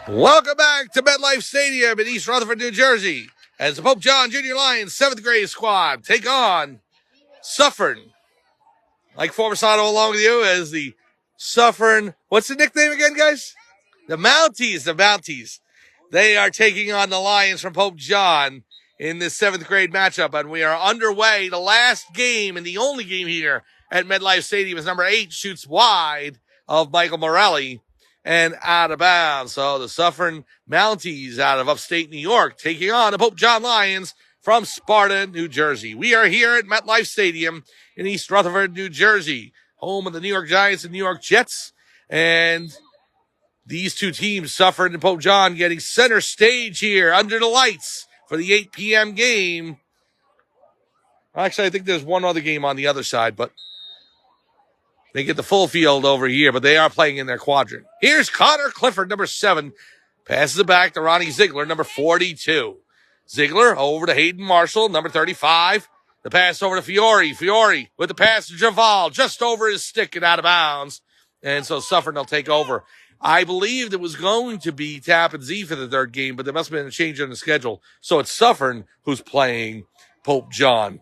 Welcome back to MetLife Stadium in East Rutherford, New Jersey, as the Pope John Junior Lions 7th grade squad take on Suffern. Like Formasano along with you as the Suffern. What's the nickname again, guys? The Mounties. The Mounties. They are taking on the Lions from Pope John in this 7th grade matchup, and we are underway. The last game and the only game here at MetLife Stadium is number 8 shoots wide of Michael Morelli and out of bounds. So the Suffern Mounties out of upstate New York taking on the Pope John Lions from Sparta, New Jersey. We are here at MetLife Stadium in East Rutherford, New Jersey, home of the New York Giants and New York Jets. And these two teams, Suffern and Pope John, getting center stage here under the lights for the 8 p.m. game. Actually, I think there's one other game on the other side, but they get the full field over here, but they are playing in their quadrant. Here's Connor Clifford, number 7. Passes it back to Ronnie Ziegler, number 42. Ziegler over to Hayden Marshall, number 35. The pass over to Fiore. Fiore with the pass to Javal, just over his stick and out of bounds. And so Suffern will take over. I believed it was going to be Tappan Zee for the third game, but there must have been a change in the schedule. So it's Suffern who's playing Pope John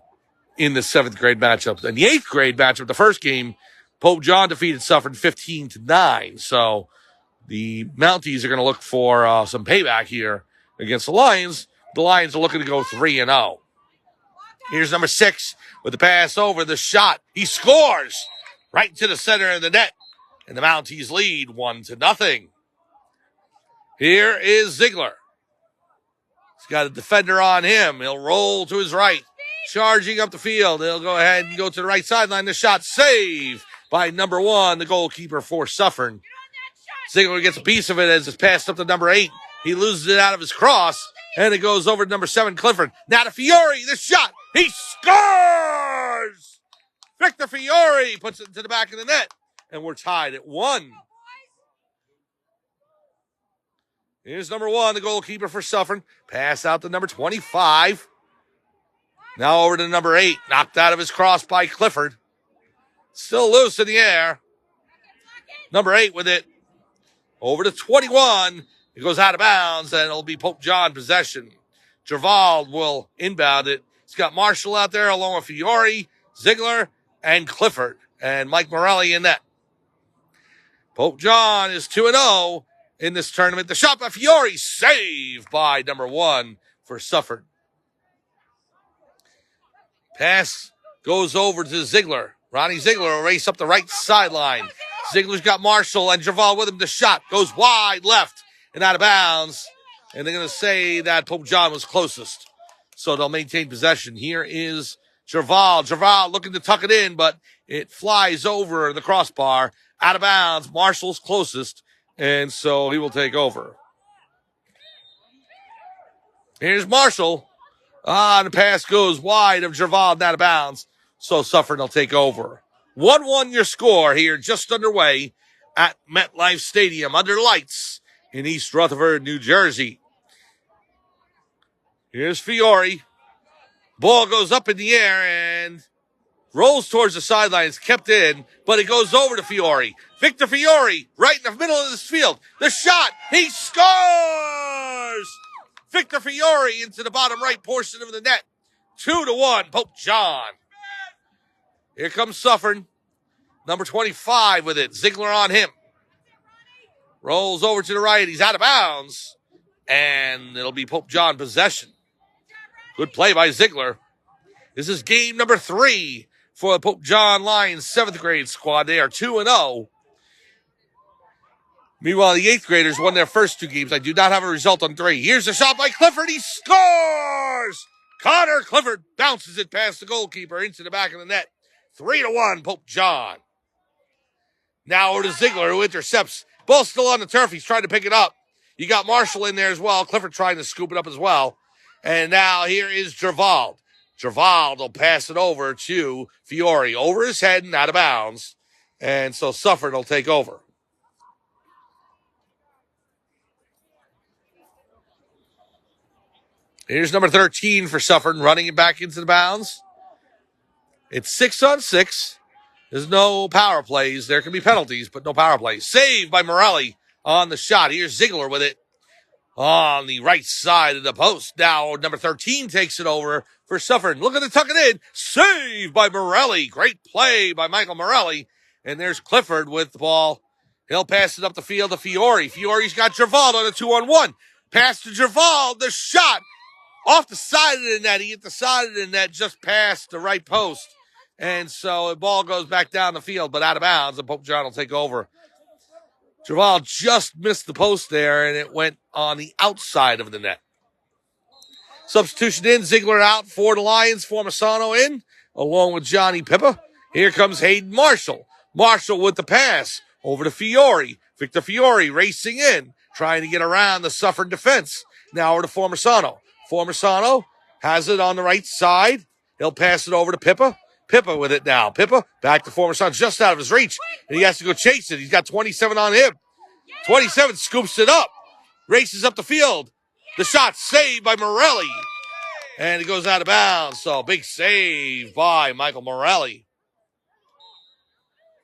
in the 7th grade matchup. In the 8th grade matchup, the first game, Pope John defeated Suffern 15-9. So the Mounties are going to look for some payback here against the Lions. The Lions are looking to go 3-0. Here's number 6 with the pass over the shot. He scores right to the center of the net. And the Mounties lead 1-0. Here is Ziegler. He's got a defender on him. He'll roll to his right. Charging up the field. He'll go ahead and go to the right sideline. The shot saved by number 1, the goalkeeper for Suffern. Ziegler gets a piece of it as it's passed up to number 8. He loses it out of his cross, and it goes over to number 7, Clifford. Now to Fiore, the shot. He scores! Victor Fiore puts it into the back of the net, and we're tied at 1. Here's number 1, the goalkeeper for Suffern. Pass out to number 25. Now over to number 8, knocked out of his cross by Clifford. Still loose in the air. Number 8 with it. Over to 21. It goes out of bounds, and it'll be Pope John possession. Gervald will inbound it. He's got Marshall out there along with Fiore, Ziegler, and Clifford. And Mike Morelli in net. Pope John is 2-0 in this tournament. The shot by Fiore, saved by number 1 for Suffern. Pass goes over to Ziegler. Ronnie Ziegler will race up the right sideline. Ziegler's got Marshall and Javal with him. The shot goes wide left and out of bounds. And they're going to say that Pope John was closest. So they'll maintain possession. Here is Javal. Javal looking to tuck it in, but it flies over the crossbar. Out of bounds. Marshall's closest. And so he will take over. Here's Marshall. The pass goes wide of Javal and out of bounds. So Suffern will take over. 1-1 your score here, just underway at MetLife Stadium under lights in East Rutherford, New Jersey. Here's Fiore. Ball goes up in the air and rolls towards the sidelines, kept in, but it goes over to Fiore. Victor Fiore, right in the middle of this field. The shot, he scores! Victor Fiore into the bottom right portion of the net. 2-1, Pope John. Here comes Suffern. Number 25 with it. Ziegler on him. Rolls over to the right. He's out of bounds. And it'll be Pope John possession. Good play by Ziegler. This is game number 3 for the Pope John Lions 7th grade squad. They are 2-0. Meanwhile, the 8th graders won their first 2 games. I do not have a result on 3. Here's a shot by Clifford. He scores! Connor Clifford bounces it past the goalkeeper into the back of the net. 3-1, Pope John. Now over to Ziegler, who intercepts. Ball still on the turf. He's trying to pick it up. You got Marshall in there as well. Clifford trying to scoop it up as well. And now here is Gervald. Gervald will pass it over to Fiore. Over his head and out of bounds. And so Suffern will take over. Here's number 13 for Suffern, running it back into the bounds. It's 6-on-6. There's no power plays. There can be penalties, but no power plays. Saved by Morelli on the shot. Here's Ziegler with it. on the right side of the post. Now number 13 takes it over for Suffern. Look at the tuck it in. Saved by Morelli. Great play by Michael Morelli. And there's Clifford with the ball. He'll pass it up the field to Fiore. Fiore's got Gervald on a 2-on-1. Pass to Gervald. The shot off the side of the net. He hit the side of the net just past the right post. And so the ball goes back down the field, but out of bounds. And Pope John will take over. Gervald just missed the post there, and it went on the outside of the net. Substitution in. Ziegler out for the Lions. Formisano in, along with Johnny Pippa. Here comes Hayden Marshall. Marshall with the pass over to Fiore. Victor Fiore racing in, trying to get around the Suffern defense. Now over to Formisano. Formisano has it on the right side. He'll pass it over to Pippa. Pippa with it now. Pippa back to Formisano, just out of his reach, and he has to go chase it. He's got 27 on him. 27 scoops it up, races up the field. The shot saved by Morelli, and it goes out of bounds. So big save by Michael Morelli.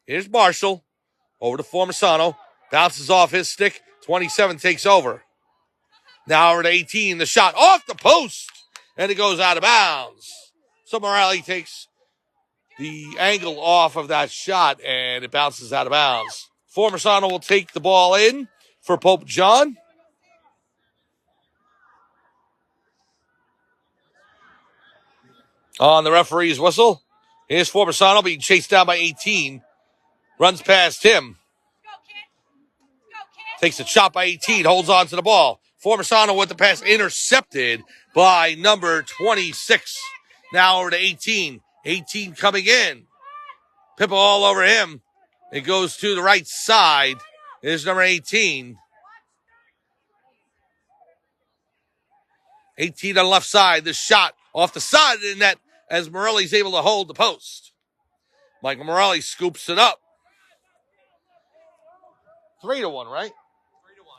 Here's Marshall over to Formisano. Bounces off his stick. 27 takes over. Now over to 18. The shot off the post, and it goes out of bounds. So Morelli takes the angle off of that shot, and it bounces out of bounds. Formisano will take the ball in for Pope John. On the referee's whistle. Here's Formisano being chased down by 18. Runs past him. Takes a shot by 18. Holds on to the ball. Formisano with the pass intercepted by number 26. Now over to 18. 18 coming in. Pippa all over him. It goes to the right side. Here's number 18. 18 on the left side. The shot off the side of the net as Morelli's able to hold the post. Michael Morelli scoops it up. 3-1, right?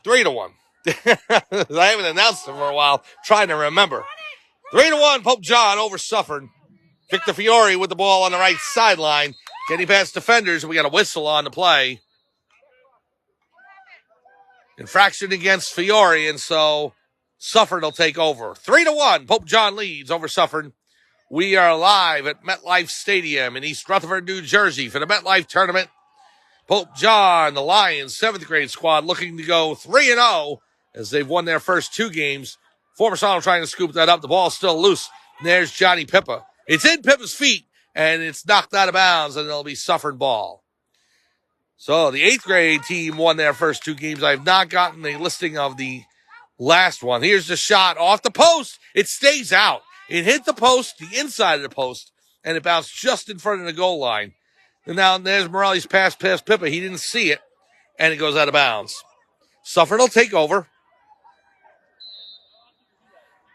3-1. I haven't announced it for a while. Trying to remember. 3-1, Pope John over Suffern. Victor Fiore with the ball on the right sideline. Getting past defenders. We got a whistle on the play. Infraction against Fiore, and so Suffern will take over. 3-1, Pope John leads over Suffern. We are live at MetLife Stadium in East Rutherford, New Jersey for the MetLife tournament. Pope John, the Lions, 7th grade squad, looking to go 3-0 as they've won their first 2 games. Formisano trying to scoop that up. The ball's still loose. And there's Johnny Pippa. It's in Pippa's feet, and it's knocked out of bounds, and it'll be Suffern ball. So the 8th grade team won their first 2 games. I have not gotten a listing of the last one. Here's the shot off the post. It stays out. It hit the post, the inside of the post, and it bounced just in front of the goal line. And now there's Morelli's pass past Pippa. He didn't see it, and it goes out of bounds. Suffern will take over.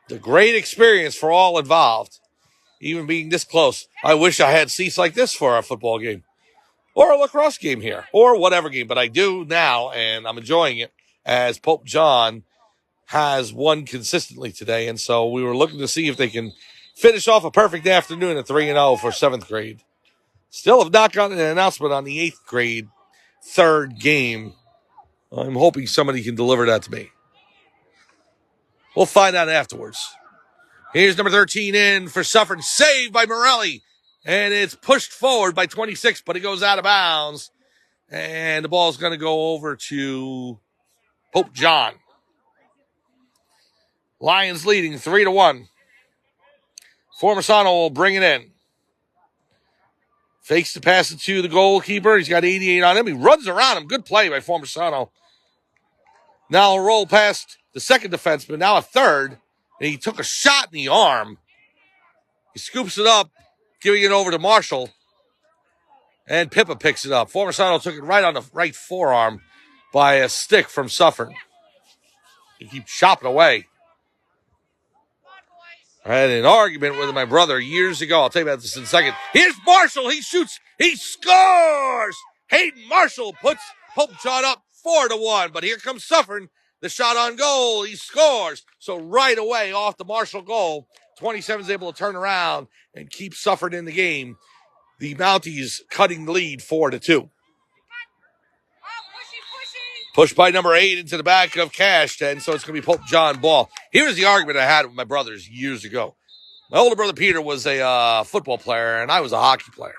The great experience for all involved, even being this close. I wish I had seats like this for a football game or a lacrosse game here or whatever game, but I do now, and I'm enjoying it as Pope John has won consistently today. And so we were looking to see if they can finish off a perfect afternoon at 3-0 for 7th grade. Still have not gotten an announcement on the 8th grade 3rd game. I'm hoping somebody can deliver that to me. We'll find out afterwards. Here's number 13 in for Suffern. Saved by Morelli. And it's pushed forward by 26, but it goes out of bounds. And the ball's going to go over to Pope John. Lions leading 3-1. Formisano will bring it in. Fakes to pass it to the goalkeeper. He's got 88 on him. He runs around him. Good play by Formisano. Now a roll past the second defenseman. Now a third. And he took a shot in the arm. He scoops it up, giving it over to Marshall. And Pippa picks it up. Formisano took it right on the right forearm by a stick from Suffern. He keeps chopping away. I had an argument with my brother years ago. I'll tell you about this in a second. Here's Marshall. He shoots. He scores. Hayden Marshall puts Pope John up 4-1. But here comes Suffern. The shot on goal. He scores. So right away off the Marshall goal, 27 is able to turn around and keep Suffern in the game. The Mounties cutting the lead 4-2. Pushed by number 8 into the back of Cash, and so it's going to be Pope John ball. Here's the argument I had with my brothers years ago. My older brother Peter was a football player, and I was a hockey player.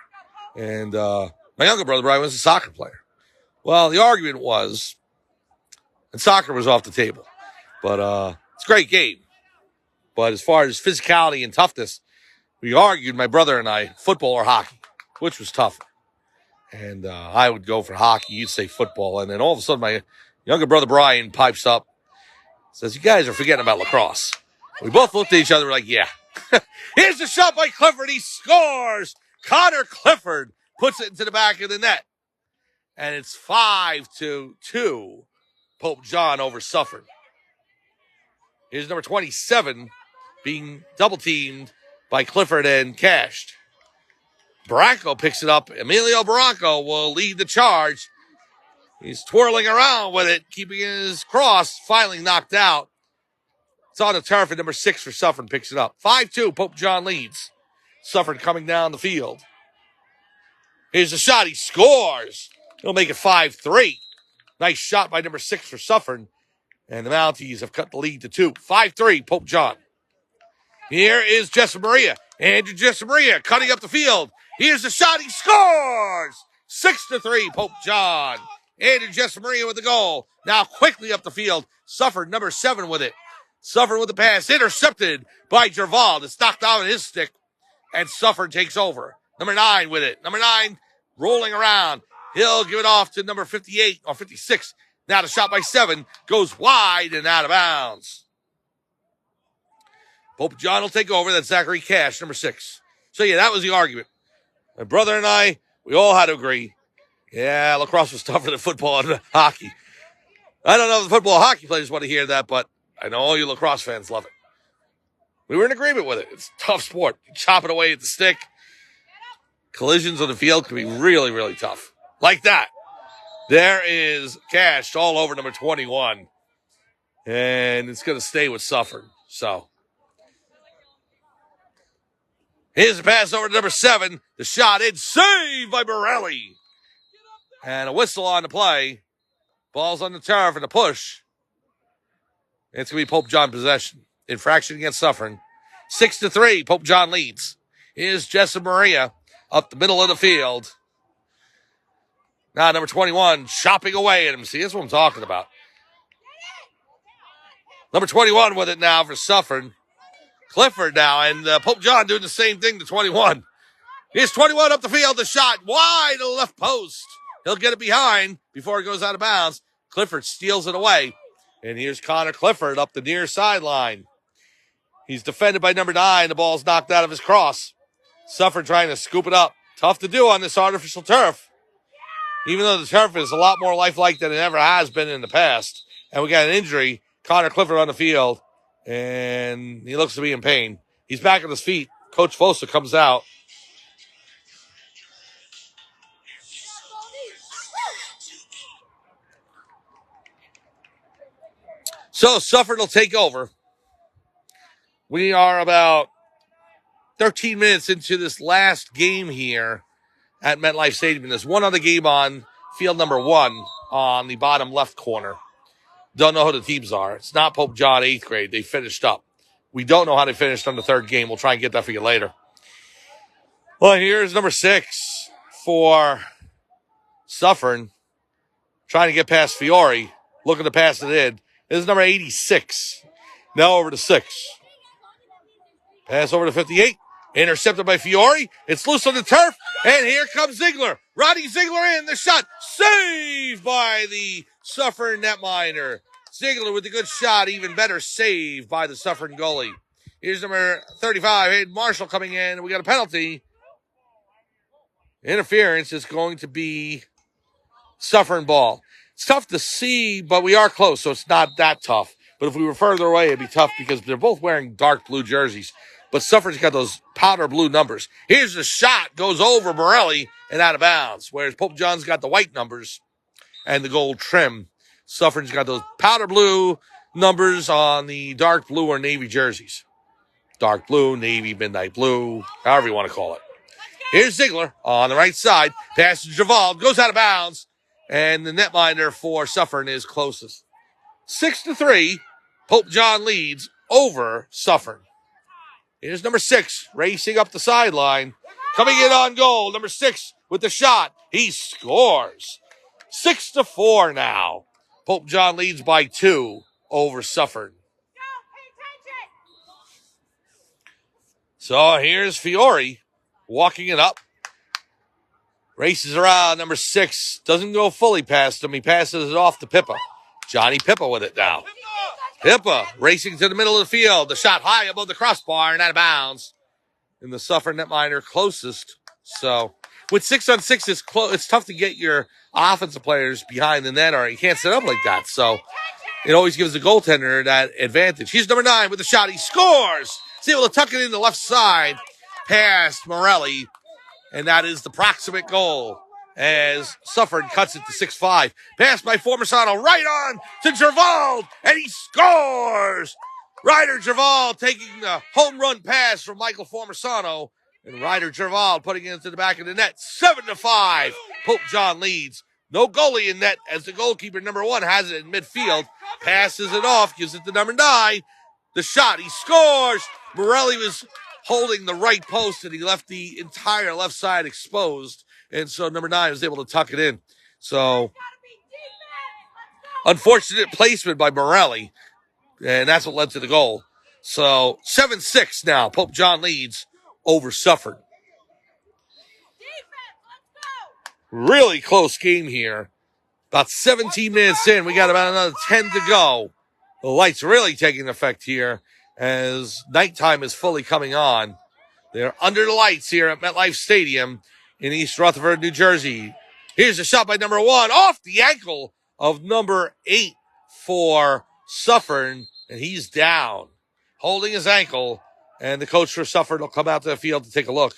And my younger brother Brian was a soccer player. Well, the argument was, and soccer was off the table, but it's a great game. But as far as physicality and toughness, we argued, my brother and I, football or hockey, which was tougher. And I would go for hockey, you'd say football. And then all of a sudden, my younger brother Brian pipes up, says, "You guys are forgetting about lacrosse." We both looked at each other like, yeah. Here's the shot by Clifford. He scores. Connor Clifford puts it into the back of the net. And it's 5-2, Pope John over Suffern. Here's number 27 being double-teamed by Clifford and cashed. Barranco picks it up. Emilio Barranco will lead the charge. He's twirling around with it, keeping his cross, finally knocked out. It's on the turf, and number 6 for Suffern picks it up. 5-2, Pope John leads. Suffern coming down the field. Here's the shot. He scores. He'll make it 5-3. Nice shot by number 6 for Suffern. And the Mounties have cut the lead to 2. 5-3, Pope John. Here is Jessa Maria. Andrew Jessa Maria cutting up the field. Here's the shot. He scores. 6-3, Pope John. Andrew Jessa Maria with the goal. Now quickly up the field. Suffern, number 7 with it. Suffern with the pass. Intercepted by Gervald. It's knocked out of his stick. And Suffern takes over. Number 9 with it. Number 9 rolling around. He'll give it off to number 58 or 56. Now the shot by 7 goes wide and out of bounds. Pope John will take over. That's Zachary Cash, number 6. So, yeah, that was the argument. My brother and I, we all had to agree. Yeah, lacrosse was tougher than football and hockey. I don't know if the football and hockey players want to hear that, but I know all you lacrosse fans love it. We were in agreement with it. It's a tough sport. You chop it away at the stick. Collisions on the field can be really, really tough. Like that. There is Cash all over number 21. And it's going to stay with Suffern. So, here's the pass over to number 7. The shot in. Saved by Borelli. And a whistle on the play. Ball's on the turf and a push. It's going to be Pope John possession. Infraction against Suffern. 6-3. Pope John leads. Here's Jessa Maria up the middle of the field. Now number 21 chopping away at him. See, that's what I'm talking about. Number 21 with it now for Suffern. Clifford now, and Pope John doing the same thing to 21. Here's 21 up the field. The shot wide to the left post. He'll get it behind before it goes out of bounds. Clifford steals it away. And here's Connor Clifford up the near sideline. He's defended by number 9. The ball's knocked out of his cross. Suffern trying to scoop it up. Tough to do on this artificial turf. Even though the turf is a lot more lifelike than it ever has been in the past. And we got an injury. Connor Clifford on the field. And he looks to be in pain. He's back on his feet. Coach Fosa comes out. So Suffern will take over. We are about 13 minutes into this last game here at MetLife Stadium. There's one other game on field number 1 on the bottom left corner. Don't know who the teams are. It's not Pope John 8th grade. They finished up. We don't know how they finished on the 3rd game. We'll try and get that for you later. Well, here's number 6 for Suffern. Trying to get past Fiore. Looking to pass it in. This is number 86. Now over to 6. Pass over to 58. Intercepted by Fiore. It's loose on the turf. And here comes Ziegler. Roddy Ziegler in. The shot. Saved by the Suffern netminder. Ziegler with a good shot. Even better save by the Suffern goalie. Here's number 35. Hayden Marshall coming in. We got a penalty. Interference is going to be Suffern ball. It's tough to see, but we are close, so it's not that tough. But if we were further away, it'd be tough because they're both wearing dark blue jerseys. But Suffern's got those powder blue numbers. Here's the shot. Goes over Morelli and out of bounds. Whereas Pope John's got the white numbers and the gold trim. Suffern's got those powder blue numbers on the dark blue or navy jerseys. Dark blue, navy, midnight blue, however you want to call it. Here's Ziegler on the right side. Passes to Gervald. Goes out of bounds. and the netminder for Suffern is closest. 6-3, Pope John leads over Suffern. Here's number 6, racing up the sideline. Coming in on goal, number 6 with the shot. He scores. 6-4 now. Pope John leads by 2 over Suffern. So here's Fiore walking it up. Races around, number 6. Doesn't go fully past him. He passes it off to Pippa. Johnny Pippa with it now. Pippa racing to the middle of the field. The shot high above the crossbar and out of bounds. And the Suffern netminder closest. So with 6-on-6, it's tough to get your offensive players behind the net, or you can't set up like that. So it always gives the goaltender that advantage. Here's number 9 with the shot. He scores. He's able to tuck it in the left side past Morelli. And that is the proximate goal as Suffern cuts it to 6-5. Pass by Formisano right on to Gervald, and he scores! Ryder Gervald taking the home run pass from Michael Formisano, and Ryder Gervald putting it into the back of the net. 7-5. Pope John leads. No goalie in net as the goalkeeper, number 1, has it in midfield. Passes it off, gives it to number 9. The shot, he scores! Morelli was holding the right post, and he left the entire left side exposed. And so number 9 was able to tuck it in. So unfortunate placement by Morelli, and that's what led to the goal. So 7-6 now. Pope John leads over Suffern. Really close game here. About 17 minutes in. We got about another 10 to go. The light's really taking effect here as nighttime is fully coming on. They're under the lights here at MetLife Stadium in East Rutherford, New Jersey. Here's a shot by number 1 off the ankle of number 8 for Suffern, and he's down, holding his ankle, and the coach for Suffern will come out to the field to take a look.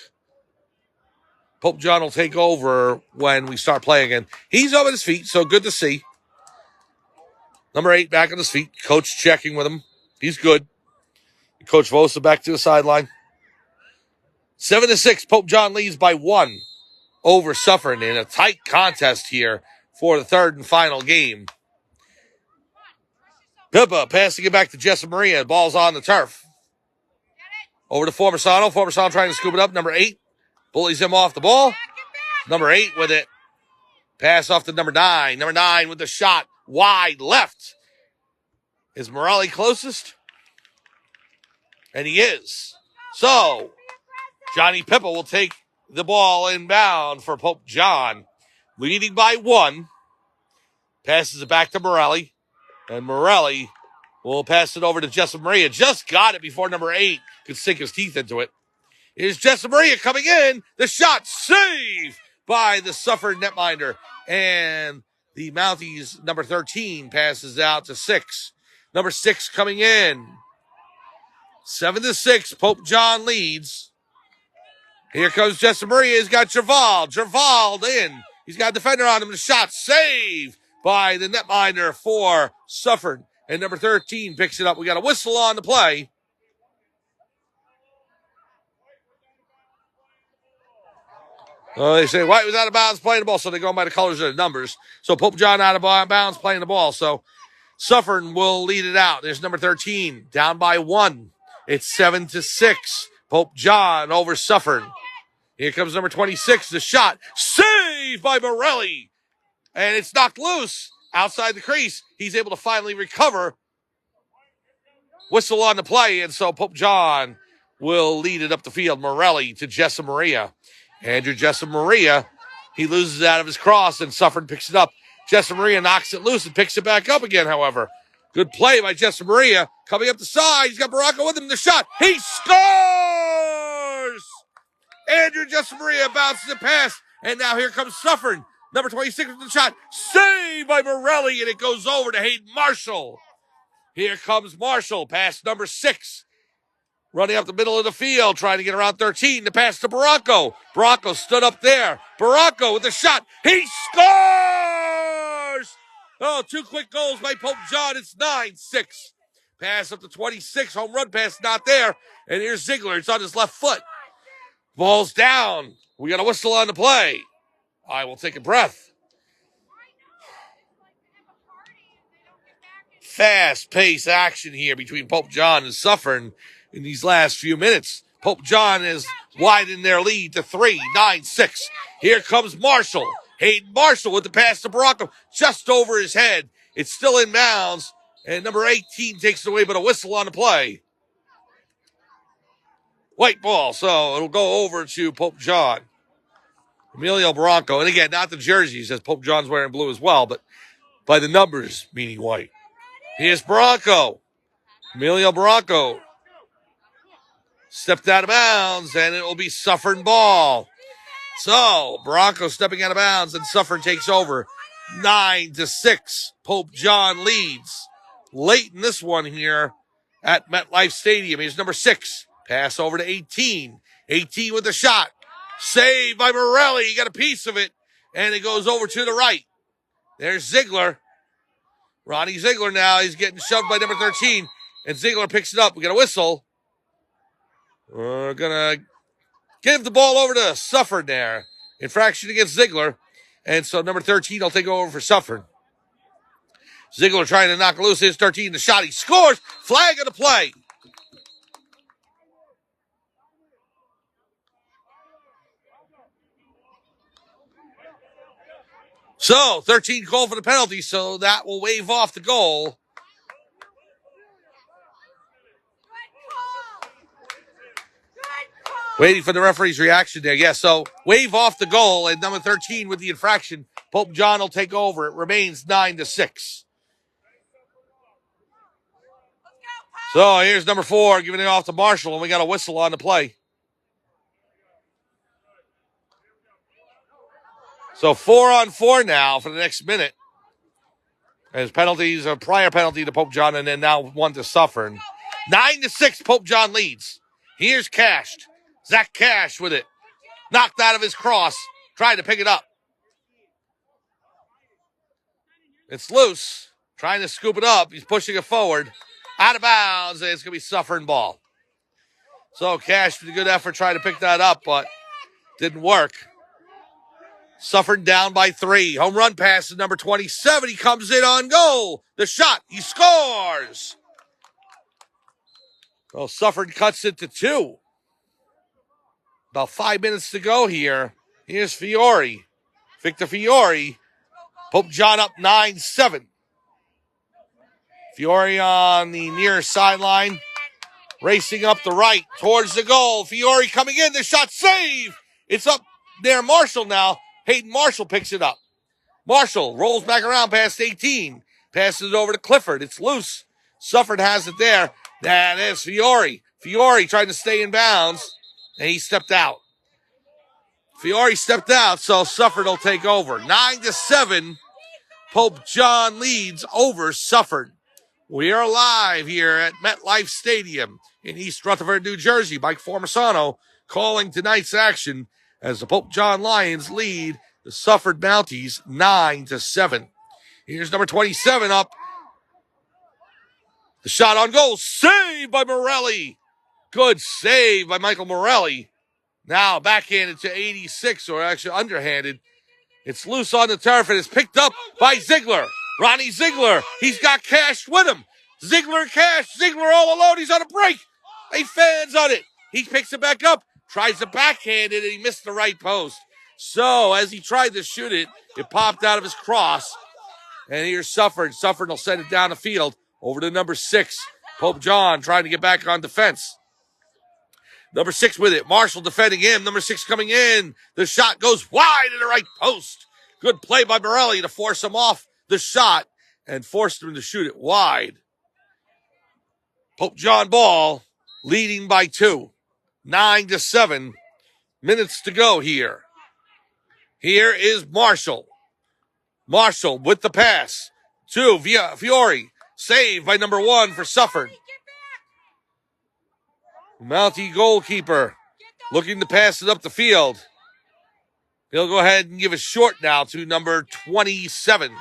Pope John will take over when we start playing again. He's up on his feet, so good to see. Number 8 back on his feet. Coach checking with him. He's good. Coach Vosa back to the sideline. 7-6. Pope John leads by 1 over Suffern in a tight contest here for the third and final game. Pippa passing it back to Jessa Maria. Ball's on the turf. Over to Formisano. Formisano trying to scoop it up. Number 8 bullies him off the ball. Number 8 with it. Pass off to number 9. Number 9 with the shot wide left. Is Morelli closest? And he is. So Johnny Pippa will take the ball inbound for Pope John. Leading by 1. Passes it back to Morelli. And Morelli will pass it over to Jessa Maria. Just got it before number 8 could sink his teeth into it. Here's Jessa Maria coming in. The shot saved by the Suffern netminder. And the Mounties, number 13, passes out to 6. Number 6 coming in. 7-6. Pope John leads. Here comes Jessa Maria. He's got Gervald. Gervald in. He's got a defender on him. The shot saved by the netminder for Suffern. And number 13 picks it up. We got a whistle on the play. They say White was out of bounds playing the ball, so they're going by the colors of the numbers. So Pope John out of bounds playing the ball. So Suffern will lead it out. There's number 13 down by 1. It's 7-6. Pope John over Suffern. Here comes number 26. The shot saved by Morelli. And it's knocked loose outside the crease. He's able to finally recover. Whistle on the play. And so Pope John will lead it up the field. Morelli to Jessa Maria. Andrew Jessa Maria. He loses it out of his cross and Suffern picks it up. Jessa Maria knocks it loose and picks it back up again, however. Good play by Jessa Maria. Coming up the side. He's got Baracco with him. The shot. He scores! Andrew Jessa Maria bounces it past. And now here comes Suffern. Number 26 with the shot. Saved by Morelli. And it goes over to Hayden Marshall. Here comes Marshall past number 6. Running up the middle of the field, trying to get around 13. The pass to Baracco. Baracco stood up there. Baracco with the shot. He scores! Oh, 2 quick goals by Pope John. It's 9-6. Pass up to 26. Home run pass not there. And here's Ziegler. It's on his left foot. Ball's down. We got a whistle on the play. I will take a breath. Fast-paced action here between Pope John and Suffern in these last few minutes. Pope John has widened their lead to 3-9-6. Here comes Marshall. Hayden Marshall with the pass to Baracco just over his head. It's still in bounds, and number 18 takes it away, but a whistle on the play. White ball, so it'll go over to Pope John. Emilio Barranco, and again, not the jerseys, as Pope John's wearing blue as well, but by the numbers, meaning white. Here's Barranco. Emilio Barranco stepped out of bounds, and it will be Suffern ball. So, Barranco stepping out of bounds, and Suffern takes over. 9-6. Pope John leads. Late in this one here at MetLife Stadium. Here's number 6. Pass over to 18. 18 with the shot. Saved by Morelli. He got a piece of it, and it goes over to the right. There's Ziegler. Ronnie Ziegler now. He's getting shoved by number 13, and Ziegler picks it up. We got a whistle. We're going to give the ball over to Suffern there. Infraction against Ziegler. And so number 13 will take over for Suffern. Ziegler trying to knock loose his 13. The shot. He scores. Flag of the play. So 13 called for the penalty. So that will waive off the goal. Waiting for the referee's reaction there. Yeah, so wave off the goal, and number 13 with the infraction. Pope John will take over. It remains 9-6. So here's number 4 giving it off to Marshall, and we got a whistle on the play. So 4-on-4 now for the next minute. As penalties, a prior penalty to Pope John, and then now one to Suffern. 9-6, Pope John leads. Here's Cashed. Zach Cash with it. Knocked out of his cross. Trying to pick it up. It's loose. Trying to scoop it up. He's pushing it forward. Out of bounds. And it's going to be Suffern ball. So Cash did a good effort trying to pick that up, but didn't work. Suffern down by 3. Home run pass to number 27. He comes in on goal. The shot. He scores. Well, Suffern cuts it to 2. About 5 minutes to go here. Here's Fiore. Victor Fiore. Pope John up 9-7. Fiore on the near sideline. Racing up the right towards the goal. Fiore coming in. The shot save. It's up there. Marshall now. Hayden Marshall picks it up. Marshall rolls back around past 18. Passes it over to Clifford. It's loose. Suffern has it there. That is Fiore. Fiore trying to stay in bounds. And he stepped out. Fiore stepped out, so Suffern will take over. 9-7. Pope John leads over Suffern. We are live here at MetLife Stadium in East Rutherford, New Jersey. Mike Formisano calling tonight's action as the Pope John Lions lead the Suffern Mounties 9-7. Here's number 27 up. The shot on goal. Saved by Morelli. Good save by Michael Morelli. Now backhanded to 86, or actually underhanded. It's loose on the turf, and it's picked up by Ziegler. Ronnie Ziegler. He's got Cash with him. Ziegler and Cash. Ziegler all alone. He's on a break. He fans on it. He picks it back up. Tries to backhand it, and he missed the right post. So as he tried to shoot it, it popped out of his cross. And here's Suffern. Suffern will send it down the field over to number 6. Pope John trying to get back on defense. Number 6 with it. Marshall defending him. Number 6 coming in. The shot goes wide in the right post. Good play by Morelli to force him off the shot and forced him to shoot it wide. Pope John ball leading by 2. 9-7. Minutes to go here. Here is Marshall. Marshall with the pass to Fiore. Saved by number 1 for Suffern. Mountie goalkeeper looking to pass it up the field. He'll go ahead and give it short now to number 27.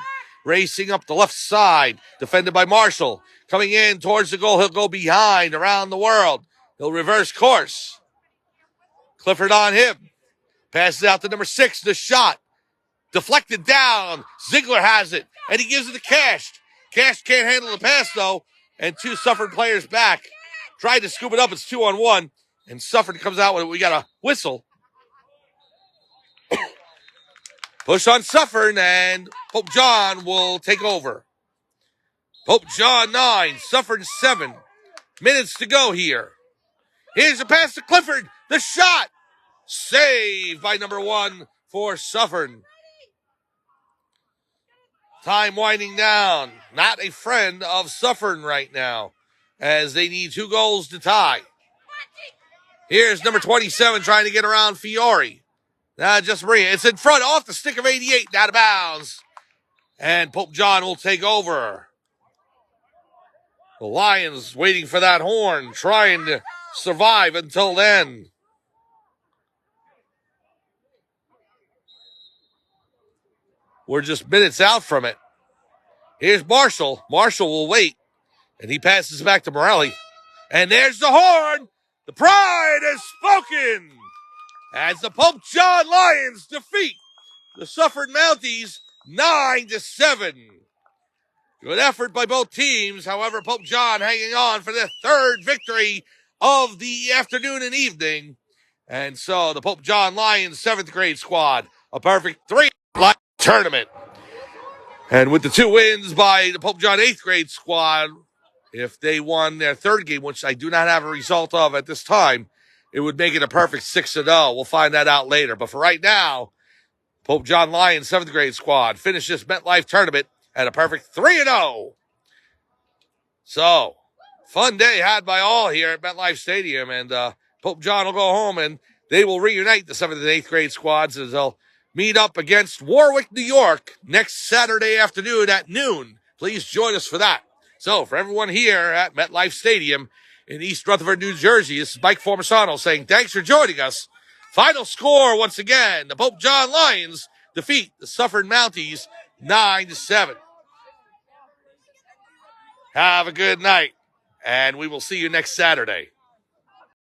Racing up the left side. Defended by Marshall. Coming in towards the goal. He'll go behind around the world. He'll reverse course. Clifford on him. Passes out to number 6. The shot. Deflected down. Ziegler has it. And he gives it to Cash. Cash can't handle the pass, though, and two Suffern players back. Tried to scoop it up. It's 2-on-1, and Suffern comes out with it. We got a whistle. Push on Suffern, and Pope John will take over. Pope John 9, Suffern 7. Minutes to go here. Here's a pass to Clifford. The shot. Saved by number 1 for Suffern. Time winding down. Not a friend of Suffern right now, as they need 2 goals to tie. Here's number 27 trying to get around Fiore. Just Maria. It's in front, off the stick of 88, out of bounds. And Pope John will take over. The Lions waiting for that horn, trying to survive until then. We're just minutes out from it. Here's Marshall. Marshall will wait, and he passes back to Morelli. And there's the horn. The pride has spoken as the Pope John Lions defeat the Suffern Mounties 9-7. Good effort by both teams. However, Pope John hanging on for their 3rd victory of the afternoon and evening. And so the Pope John Lions 7th grade squad, a perfect 3 tournament. And with the 2 wins by the Pope John 8th grade squad, if they won their 3rd game, which I do not have a result of at this time, it would make it a perfect 6-0. We'll find that out later. But for right now, Pope John Lions 7th grade squad finished this MetLife tournament at a perfect 3-0. So, fun day had by all here at MetLife Stadium. And Pope John will go home and they will reunite the 7th and 8th grade squads as they'll meet up against Warwick, New York next Saturday afternoon at noon. Please join us for that. So, for everyone here at MetLife Stadium in East Rutherford, New Jersey, this is Mike Formisano saying thanks for joining us. Final score, once again, the Pope John Lions defeat the Suffern Mounties 9-7. Have a good night, and we will see you next Saturday.